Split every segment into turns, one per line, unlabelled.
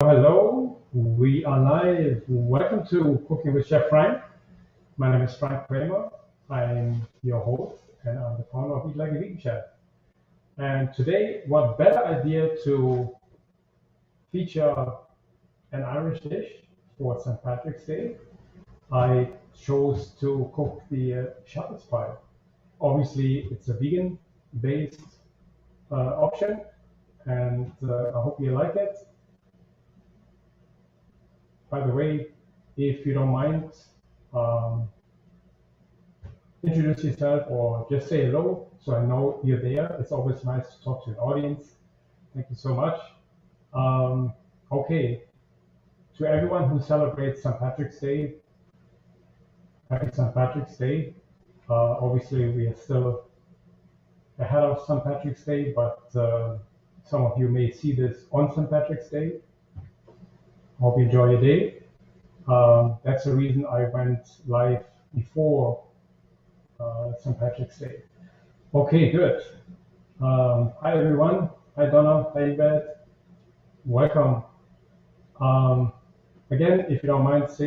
Hello, we are live. Welcome to Cooking with Chef Frank. My name is Frank Kramer. I'm your host and I'm the founder of Eat Like a Vegan Chef. And today, what better idea to feature an Irish dish for St. Patrick's Day? I chose to cook the shepherd's pie. Obviously, it's a vegan-based option, and I hope you like it. By the way, if you don't mind, um, introduce yourself or just say hello so I know you're there. It's always nice to talk to an audience. Thank you so much. Okay, to everyone who celebrates St. Patrick's Day, happy St. Patrick's Day. Obviously, we are still ahead of St. Patrick's Day, but some of you may see this on St. Patrick's Day. Hope you enjoy your day. That's the reason I went live before St. Patrick's Day. Okay, good. Hi everyone. Hi Donna. Hi Yvette. Welcome. Again, if you don't mind, just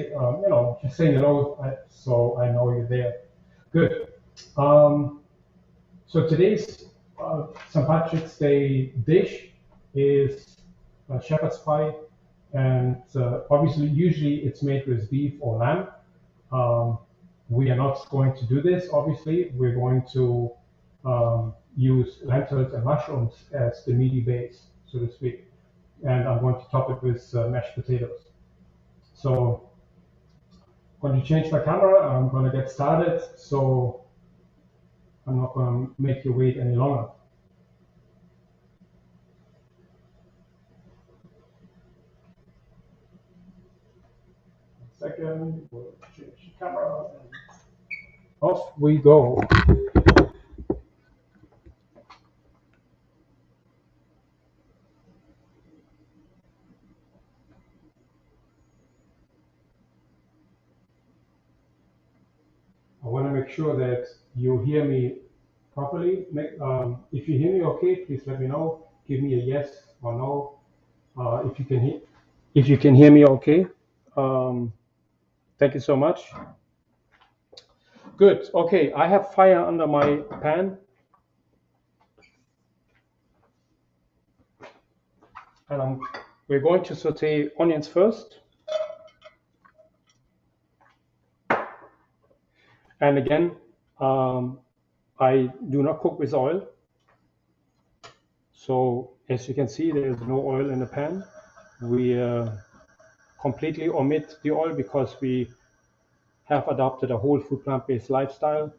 saying hello so I know you're there. Good. So today's St. Patrick's Day dish is shepherd's pie, and obviously, usually it's made with beef or lamb. We are not going to do this. Obviously, we're going to use lentils and mushrooms as the meaty base, so to speak. And I'm going to top it with mashed potatoes. So I'm going to change my camera. I'm going to get started. So I'm not going to make you wait any longer. One second. We'll change the camera. And off we go. I want to make sure that you hear me properly. If you hear me okay, please let me know. Give me a yes or no. If you can hear me okay. Thank you so much. Good. Okay, I have fire under my pan. And we're going to saute onions first. And again, I do not cook with oil. So as you can see, there is no oil in the pan. We completely omit the oil because we have adopted a whole food plant-based lifestyle,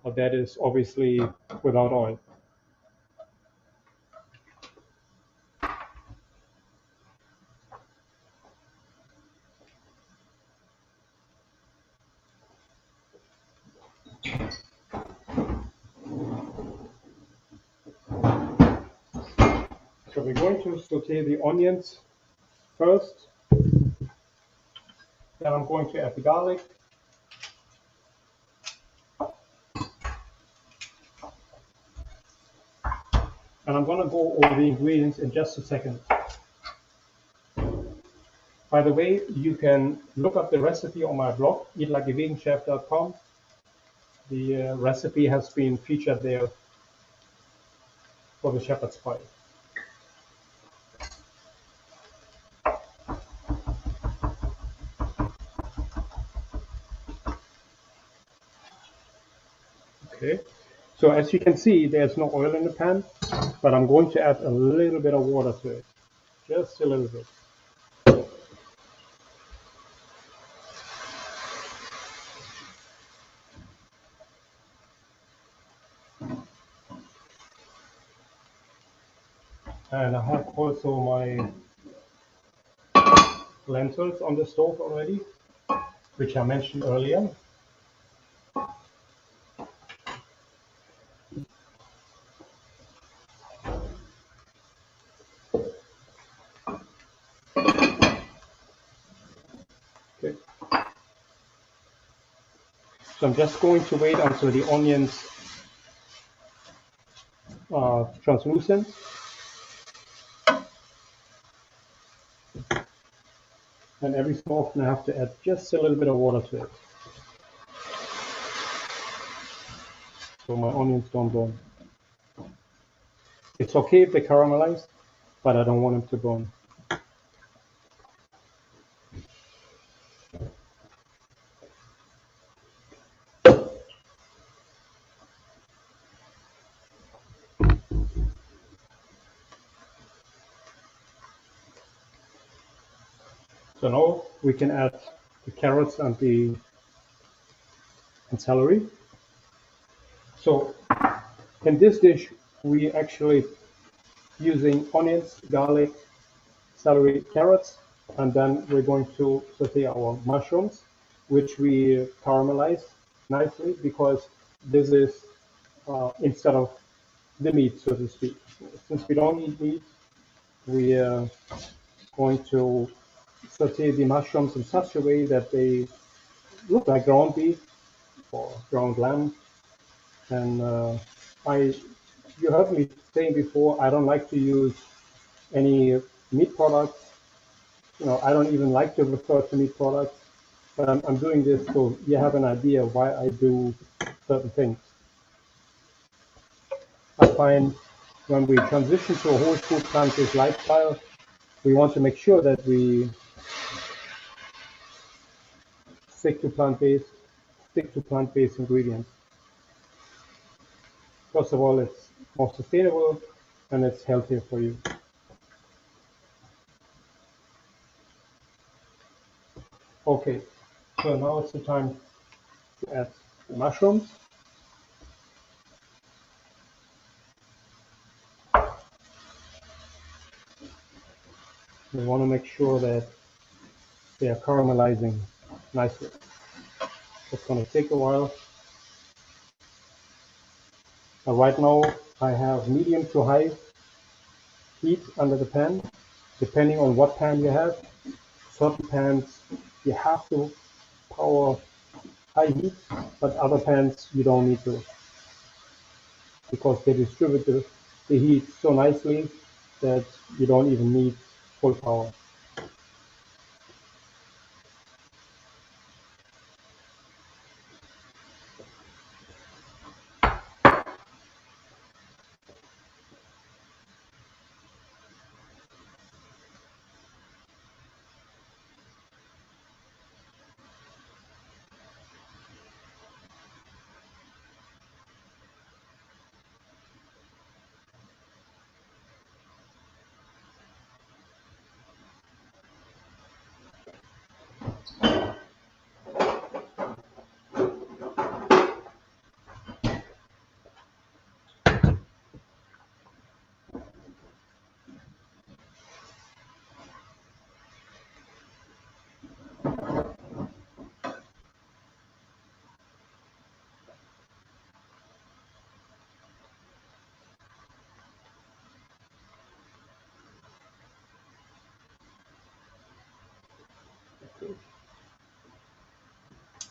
but that is obviously without oil. So we're going to saute the onions first. Then I'm going to add the garlic. And I'm going to go over the ingredients in just a second. By the way, you can look up the recipe on my blog, eatlikeaveganchef.com. The recipe has been featured there for the shepherd's pie. Okay, so as you can see, there's no oil in the pan, but I'm going to add a little bit of water to it, just a little bit. And I have also my lentils on the stove already, which I mentioned earlier. Okay. So I'm just going to wait until the onions are translucent. and every so often I have to add just a little bit of water to it, so my onions don't burn. It's okay if they caramelize, but I don't want them to burn. So now we can add the carrots and the celery. So in this dish, we actually using onions, garlic, celery, carrots, and then we're going to saute our mushrooms, which we caramelize nicely because this is instead of the meat, so to speak. Since we don't eat meat, we are going to saute the mushrooms in such a way that they look like ground beef or ground lamb. And you heard me saying before, I don't like to use any meat products. I don't even like to refer to meat products, but I'm doing this so you have an idea why I do certain things. I find when we transition to a whole food plant-based lifestyle, we want to make sure that we stick to plant-based ingredients. First of all, it's more sustainable and it's healthier for you. Okay, so now it's the time to add the mushrooms. We want to make sure that they are caramelizing nicely. It's going to take a while. Right now I have medium to high heat under the pan, depending on what pan you have. Certain pans you have to power high heat, but other pans you don't need to, because they distribute the heat so nicely that you don't even need full power.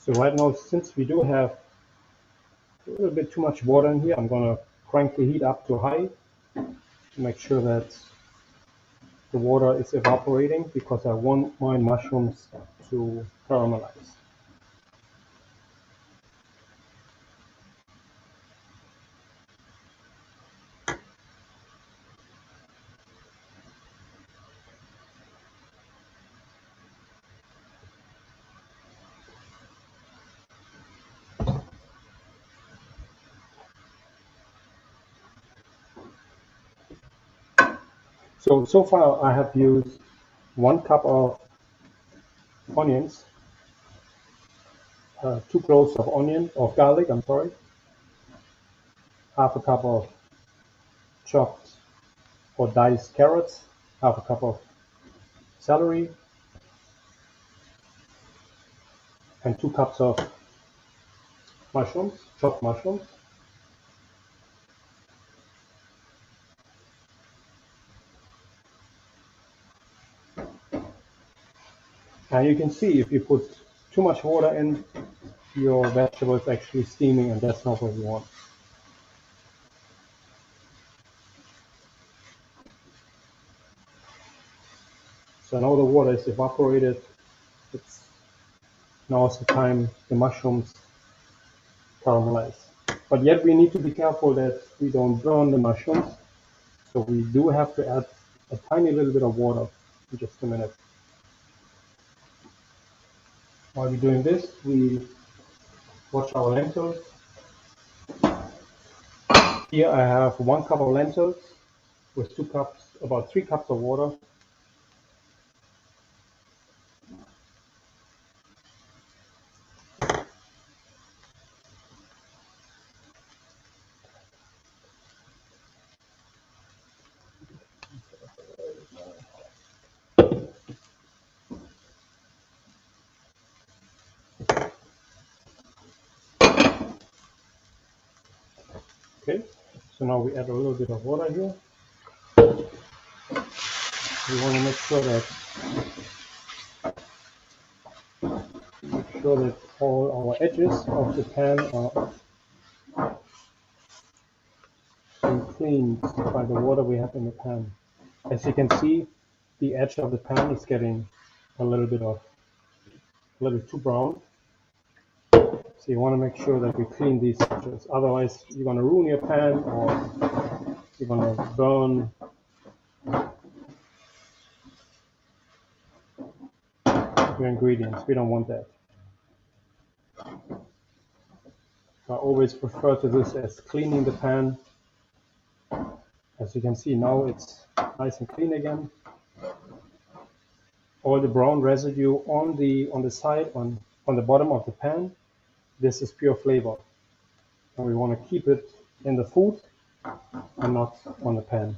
So right now, since we do have a little bit too much water in here, I'm going to crank the heat up to high to make sure that the water is evaporating, because I want my mushrooms to caramelize. So far I have used 1 cup of onions, 2 cloves of garlic, I'm sorry, half a cup of chopped or diced carrots, half a cup of celery, and 2 cups of chopped mushrooms. And you can see if you put too much water in, your vegetable is actually steaming, and that's not what you want. So now the water is evaporated, It's now's the time the mushrooms caramelize. But yet we need to be careful that we don't burn the mushrooms. So we do have to add a tiny little bit of water in just a minute. While we're doing this, we watch our lentils. Here I have 1 cup of lentils with 2 cups, about 3 cups of water. Okay, so now we add a little bit of water here. We want to make sure that all our edges of the pan are cleaned by the water we have in the pan. As you can see, the edge of the pan is getting a little bit too brown. So you want to make sure that we clean these edges. Otherwise, you're going to ruin your pan or you're going to burn your ingredients. We don't want that. I always refer to this as cleaning the pan. As you can see now, it's nice and clean again. All the brown residue on the side, on the bottom of the pan, this is pure flavor. And we want to keep it in the food and not on the pan.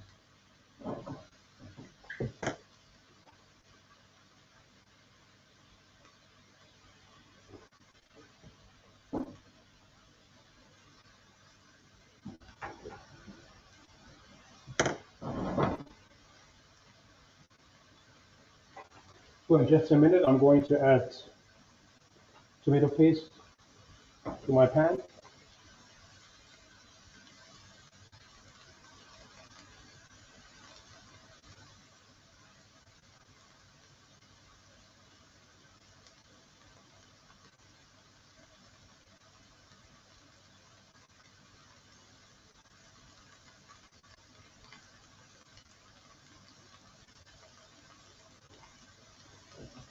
So in just a minute, I'm going to add tomato paste to my pan.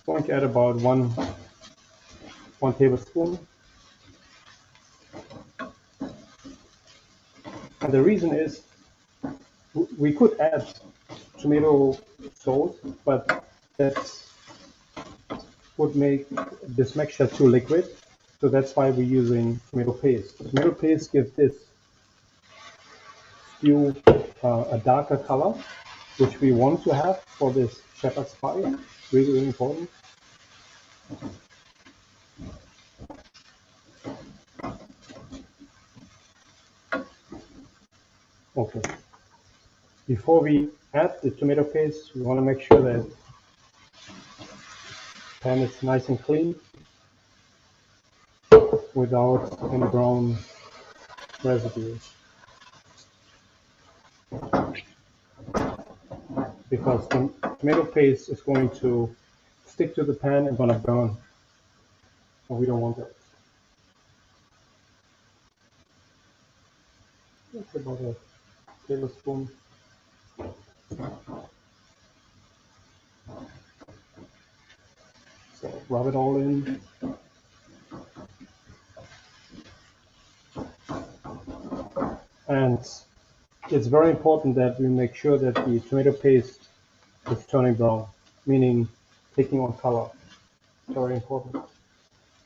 I'm going to add about one tablespoon. And the reason is we could add tomato sauce, but that would make this mixture too liquid. So that's why we're using tomato paste. Tomato paste gives this stew a darker color, which we want to have for this shepherd's pie. Really, really important. Okay. Before we add the tomato paste, we want to make sure that the pan is nice and clean without any brown residue. Because the tomato paste is going to stick to the pan and going to burn. And we don't want that. That's about a tablespoon. So rub it all in. And it's very important that we make sure that the tomato paste is turning brown, meaning taking on color. Very important.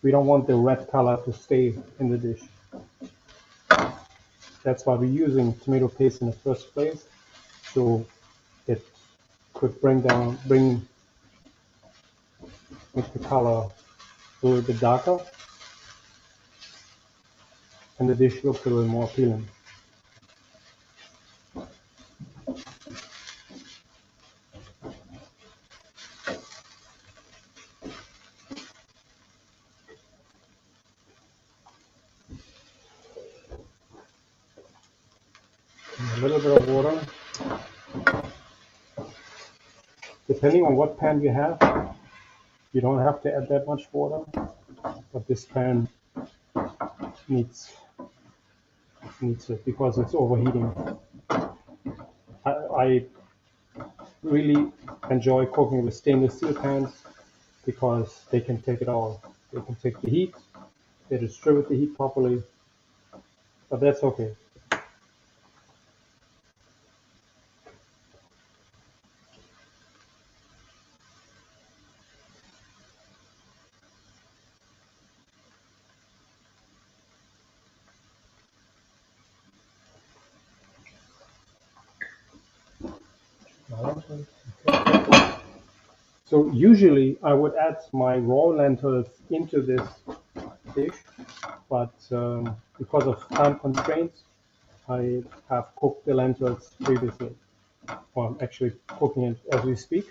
We don't want the red color to stay in the dish. That's why we're using tomato paste in the first place, so it could make the color a little bit darker and the dish looks a little more appealing. A little bit of water. Depending on what pan you have, You don't have to add that much water, but this pan needs it because it's overheating. I really enjoy cooking with stainless steel pans because they can take it all. They can take the heat, they distribute the heat properly, but that's okay. So usually I would add my raw lentils into this dish, but because of time constraints, I have cooked the lentils previously. Well, I'm actually cooking it as we speak.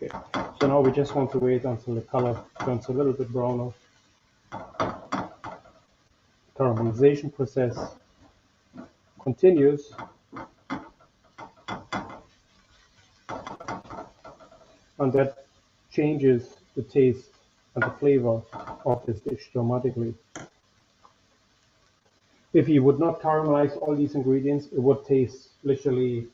Okay, so now we just want to wait until the color turns a little bit browner. Caramelization process continues. And that changes the taste and the flavor of this dish dramatically. If you would not caramelize all these ingredients, it would taste literally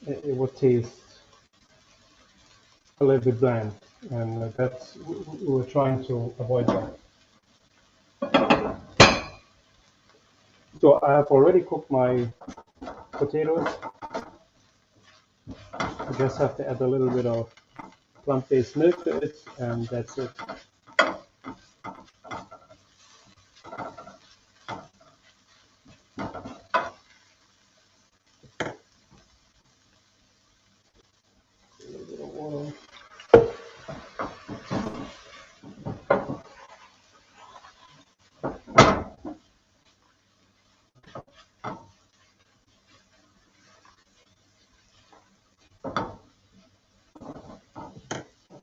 it would taste a little bit bland, and that's we're trying to avoid that. So I have already cooked my potatoes. I just have to add a little bit of plant-based milk to it, and that's it. A little bit of water.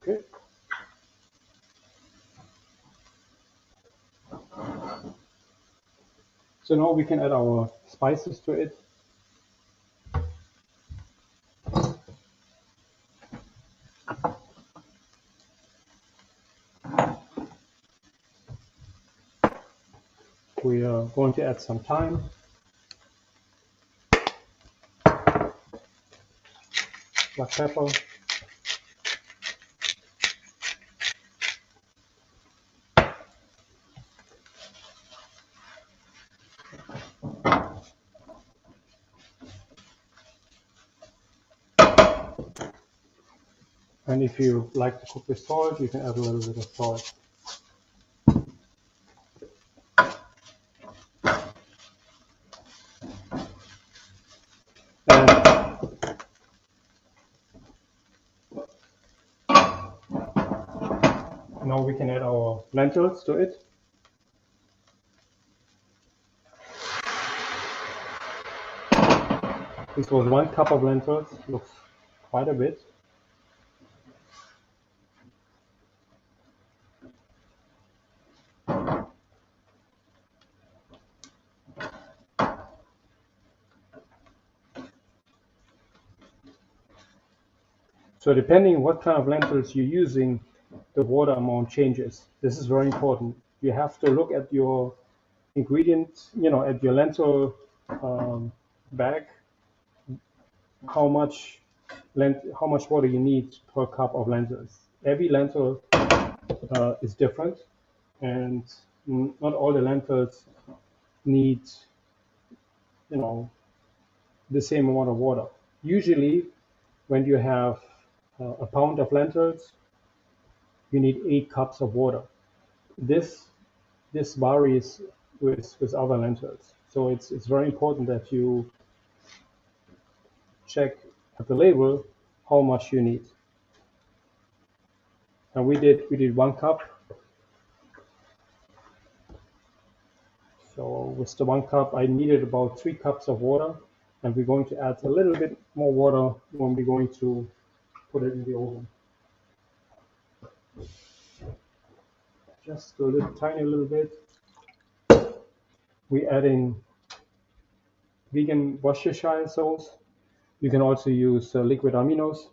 Okay. So now we can add our spices to it. We are going to add some thyme, black pepper, and if you like to cook with salt, you can add a little bit of salt. And now we can add our lentils to it. This was 1 cup of lentils, looks quite a bit. So depending what kind of lentils you're using, the water amount changes. This is very important. You have to look at your ingredients, at your lentil bag, how much water you need per cup of lentils. Every lentil is different, and not all the lentils need, the same amount of water. Usually, when you have a pound of lentils, you need 8 cups of water. This varies with other lentils, so it's very important that you check at the label how much you need. And we did 1 cup. So with the 1 cup, I needed about 3 cups of water, and we're going to add a little bit more water when we're going to put it in the oven. Just a little, tiny little bit. We're adding vegan Worcestershire sauce. You can also use liquid aminos.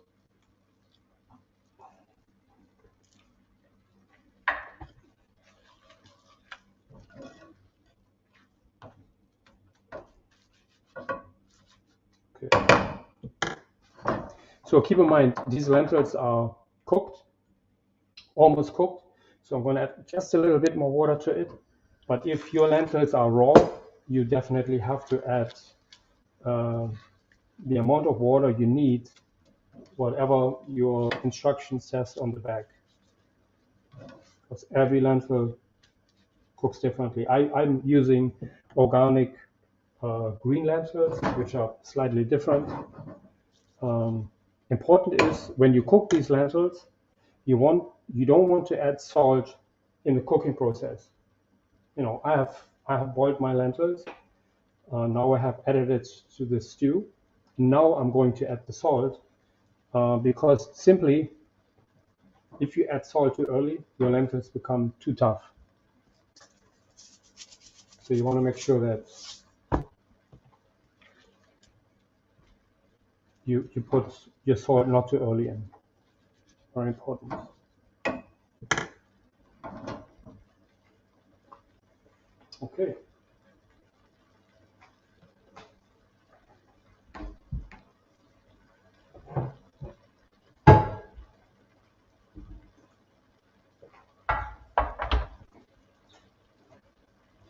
Okay. So keep in mind, these lentils are cooked, almost cooked. So I'm going to add just a little bit more water to it. But if your lentils are raw, you definitely have to add the amount of water you need, whatever your instruction says on the back. Because every lentil cooks differently. I'm using organic green lentils, which are slightly different. Important is when you cook these lentils, you don't want to add salt in the cooking process. You know, I have boiled my lentils. Now I have added it to the stew. Now I'm going to add the salt because simply, if you add salt too early, your lentils become too tough. So you want to make sure that you put your salt not too early in. Very important. Okay.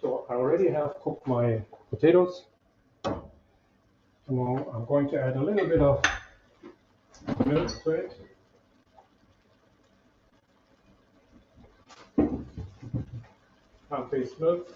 So I already have cooked my potatoes. Now I'm going to add a little bit of milk to it. Plant-based milk.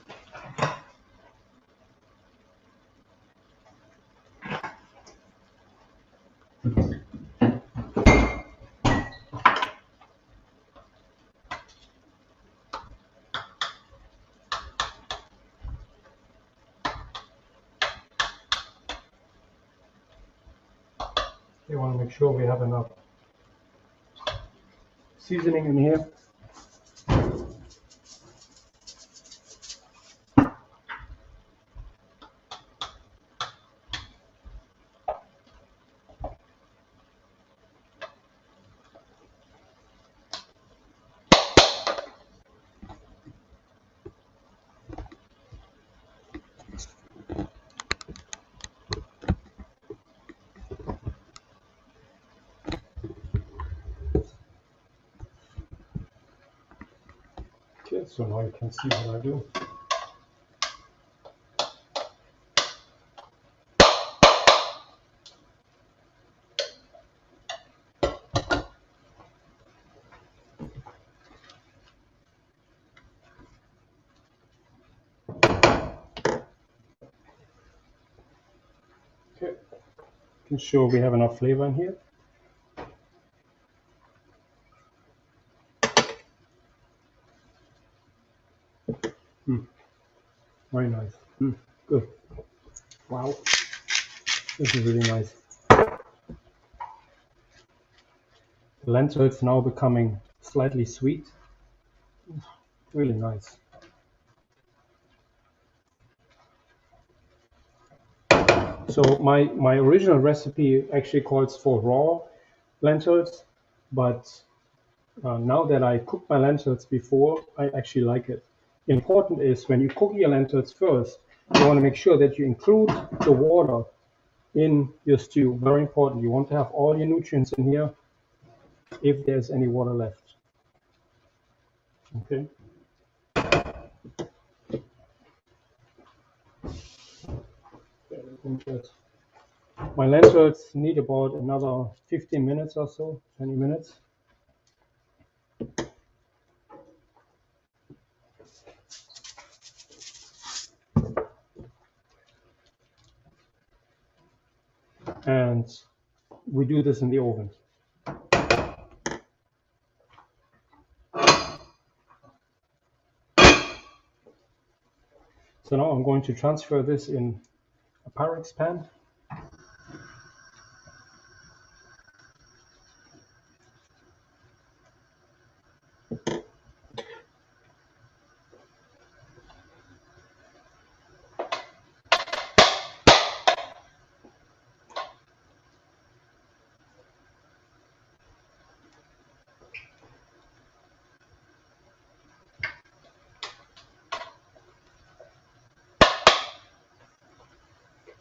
You want to make sure we have enough seasoning in here. Okay, so now you can see what I do. Okay, making sure we have enough flavor in here. Very nice. Good. Wow. This is really nice. The lentils now becoming slightly sweet. Really nice. So my original recipe actually calls for raw lentils, but now that I cooked my lentils before, I actually like it. Important is when you cook your lentils first, you want to make sure that you include the water in your stew. Very important. You want to have all your nutrients in here if there's any water left. Okay. My lentils need about another 15 minutes or so, 20 minutes. And we do this in the oven. So now I'm going to transfer this in a Pyrex pan.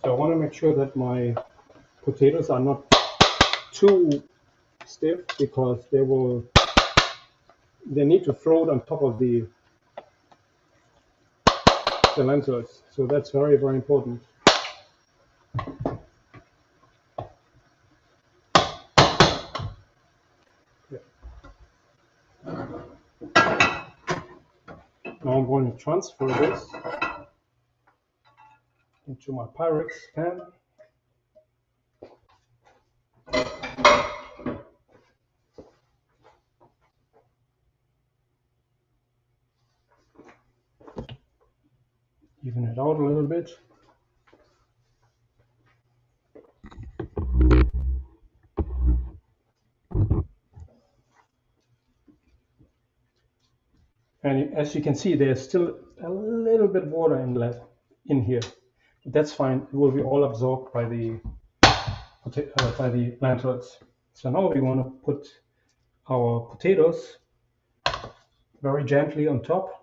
So I want to make sure that my potatoes are not too stiff, because they need to float on top of the lentils. So that's very, very important. Now I'm going to transfer this into my Pyrex pan. Even it out a little bit. And as you can see, there's still a little bit water in here. But that's fine. It will be all absorbed by the lentils. So now we want to put our potatoes very gently on top.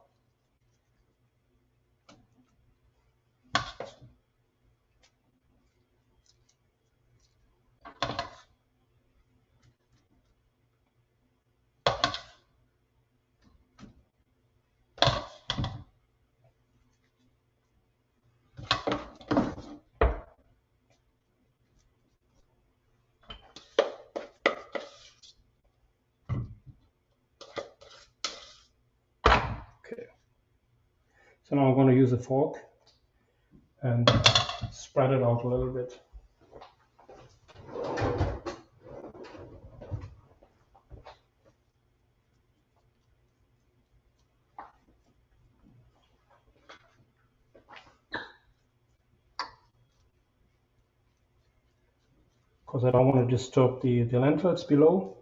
Okay. So now I'm going to use a fork and spread it out a little bit. Because I don't want to disturb the lentils below.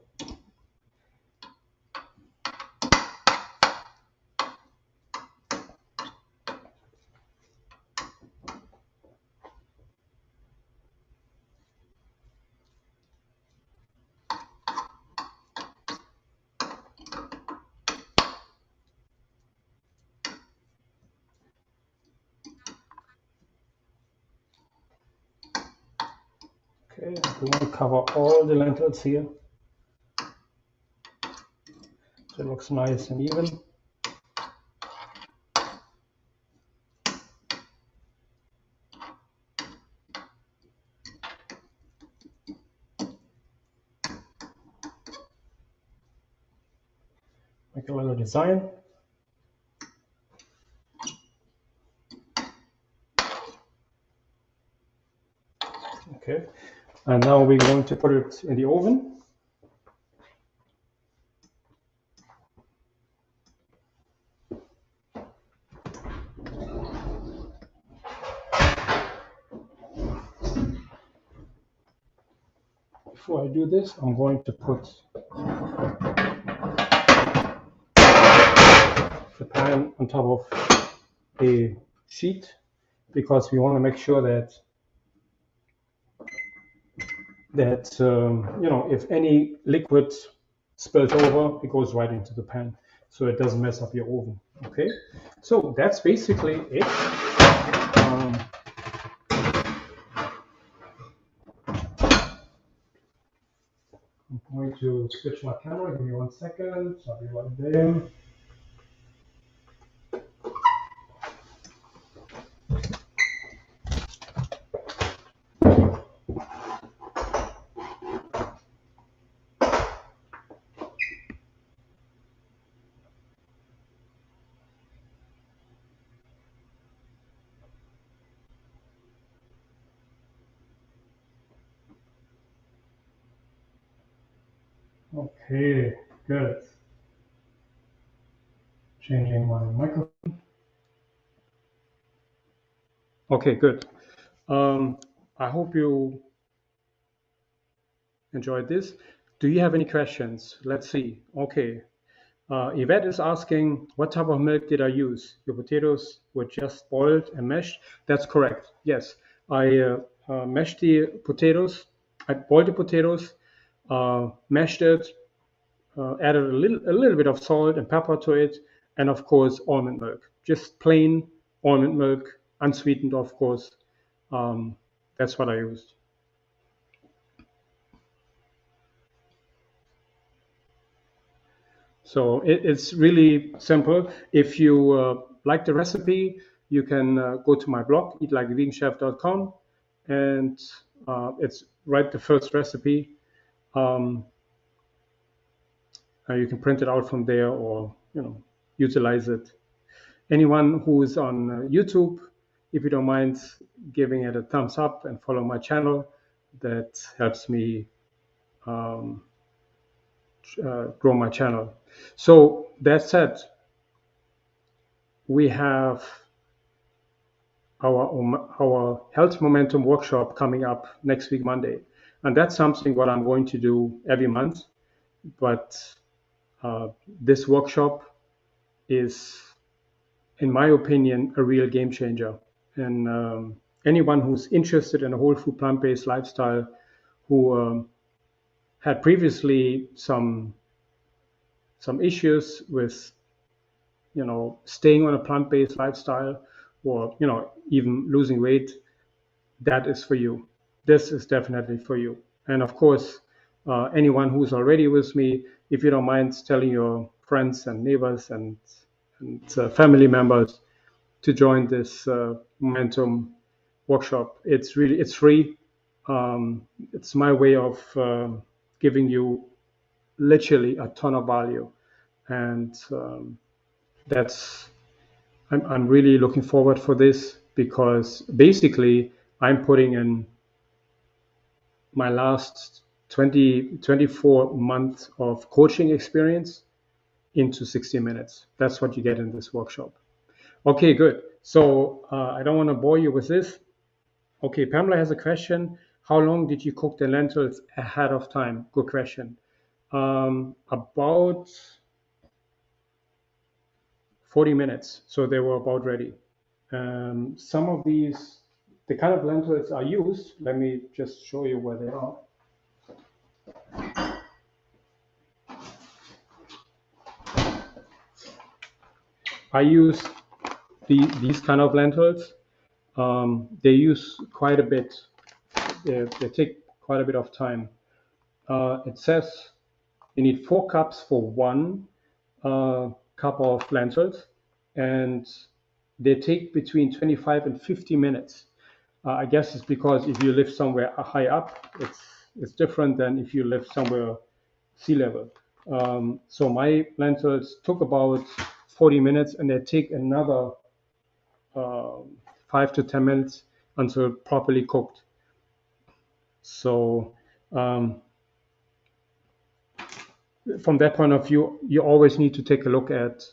Okay, we want to cover all the lentils here, so it looks nice and even. Make a little design. Okay, and now we're going to put it in the oven. Before I do this, I'm going to put the pan on top of a sheet, because we want to make sure that you know, if any liquid spills over, it goes right into the pan, so it doesn't mess up your oven. Okay, so that's basically it. I'm going to switch my camera. Give me 1 second. I'll be right there. Okay, good. Changing my microphone. Okay, good. Um, I hope you enjoyed this. Do you have any questions? Let's see. Okay. Yvette is asking, what type of milk did I use? Your potatoes were just boiled and mashed? That's correct. Yes. I mashed the potatoes. I boiled the potatoes, mashed it, added a little bit of salt and pepper to it, and of course almond milk, just plain almond milk, unsweetened, of course. Um, that's what I used. So it's really simple. If you like the recipe, you can go to my blog, eatlikeaveganchef.com, and it's right the first recipe. Um, you can print it out from there, or utilize it. Anyone who is on YouTube, if you don't mind giving it a thumbs up and follow my channel, that helps me um, grow my channel. So that said, we have our health momentum workshop coming up next week Monday, and that's something what I'm going to do every month. But this workshop is, in my opinion, a real game changer. And anyone who's interested in a whole food plant-based lifestyle, who had previously some issues with staying on a plant-based lifestyle, or even losing weight, that is for you. This is definitely for you. And of course, anyone who's already with me, if you don't mind telling your friends and neighbors and family members to join this momentum workshop. It's free. It's my way of giving you literally a ton of value, and that's I'm really looking forward for this, because basically I'm putting in my last 24 months of coaching experience into 60 minutes. That's what you get in this workshop. Okay, good. So I don't want to bore you with this. Okay, Pamela has a question. How long did you cook the lentils ahead of time? Good question. About 40 minutes. So they were about ready. Some of these, the kind of lentils I used, let me just show you where they are. I use these kind of lentils. They use quite a bit. They take quite a bit of time. It says you need 4 cups for 1 cup of lentils, and they take between 25 and 50 minutes. I guess it's because if you live somewhere high up, it's different than if you live somewhere sea level. So my lentils took about 40 minutes, and they take another uh, 5 to 10 minutes until properly cooked. So from that point of view, you always need to take a look at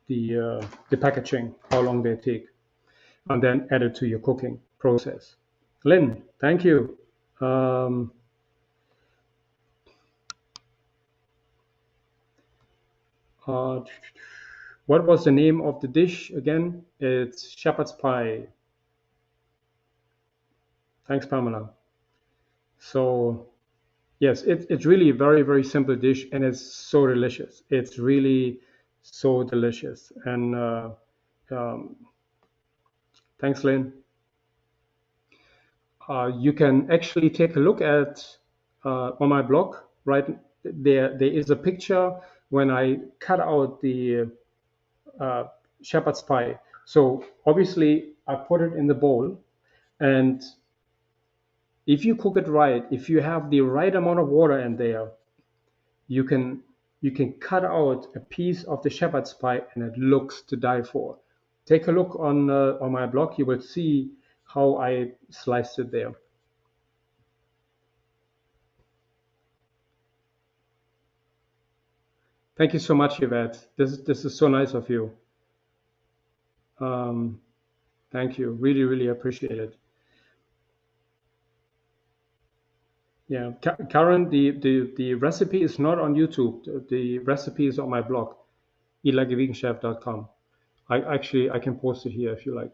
the packaging, how long they take, and then add it to your cooking process. Lynn, thank you. Um, uh, what was the name of the dish again? It's shepherd's pie. Thanks, Pamela. So yes, it's really a very, very simple dish, and it's so delicious. It's really so delicious. And um, thanks, Lynn. You can actually take a look at on my blog. Right there is a picture when I cut out the uh, shepherd's pie. So obviously I put it in the bowl, and if you cook it right, if you have the right amount of water in there, you can you can cut out a piece of the shepherd's pie, and it looks to die for. Take a look on my blog. You will see how I sliced it there. Thank you so much, Yvette. This is so nice of you. Um, thank you. Really, really appreciate it. Yeah, Karen, the recipe is not on YouTube. The recipe is on my blog, eatlikeaveganchef.com. I can post it here if you like.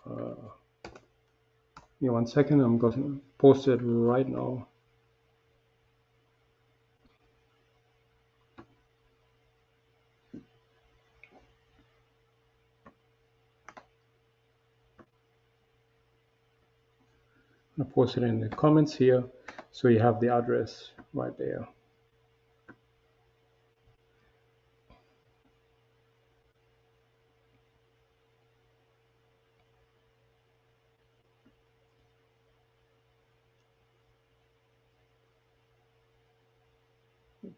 Give me 1 second. I'm going to post it right now. I'll post it in the comments here, so you have the address right there.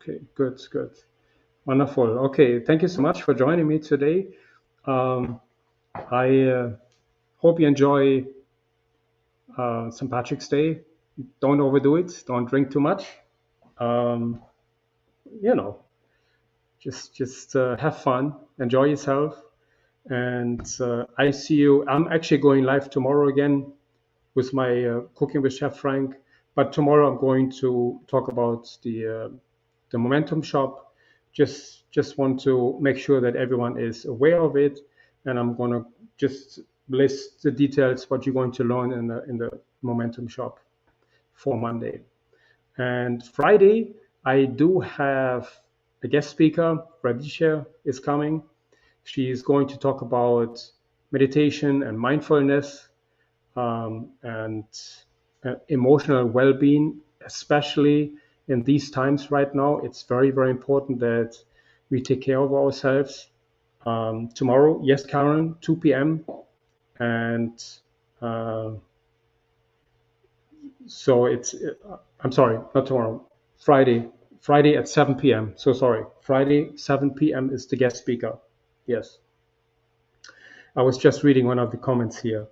Okay, good, good. Wonderful. Okay, thank you so much for joining me today. I hope you enjoy St. Patrick's Day. Don't overdo it. Don't drink too much. Um, you know, just have fun, enjoy yourself, and I see you. I'm actually going live tomorrow again with my Cooking with Chef Frank. But tomorrow I'm going to talk about the Momentum Shop. Just want to make sure that everyone is aware of it, and I'm going to just list the details what you're going to learn in the Momentum Shop for Monday. And Friday I do have a guest speaker. Radisha is coming. She is going to talk about meditation and mindfulness, and emotional well-being, especially in these times right now. It's very, very important that we take care of ourselves. Tomorrow, yes, Karen, 2 p.m. And so it's, I'm sorry, not tomorrow, Friday at 7 p.m. So sorry, Friday, 7 p.m. is the guest speaker. Yes. I was just reading one of the comments here.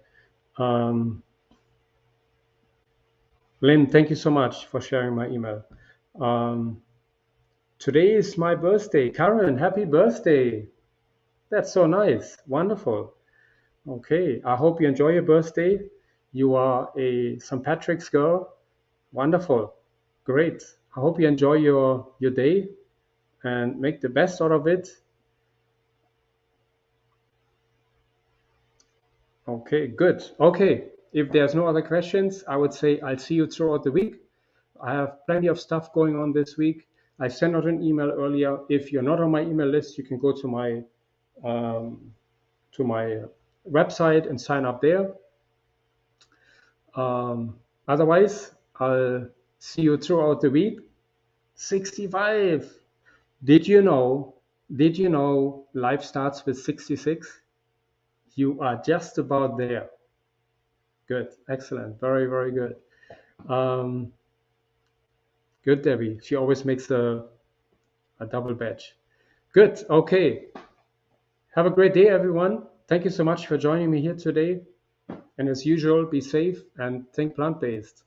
Lynn, thank you so much for sharing my email. Today is my birthday. Karen, happy birthday. That's so nice. Wonderful. Okay, I hope you enjoy your birthday. You are a St. Patrick's girl. Wonderful. Great. I hope you enjoy your day and make the best out of it. Okay, good. Okay, if there's no other questions, I would say I'll see you throughout the week. I have plenty of stuff going on this week. I sent out an email earlier. If you're not on my email list, you can go to my website and sign up there. Otherwise, I'll see you throughout the week. 65. Did you know? Did you know life starts with 66? You are just about there. Good, excellent, very, very good. Good, Debbie. She always makes a double batch. Good. Okay. Have a great day, everyone. Thank you so much for joining me here today. And as usual, be safe and think plant-based.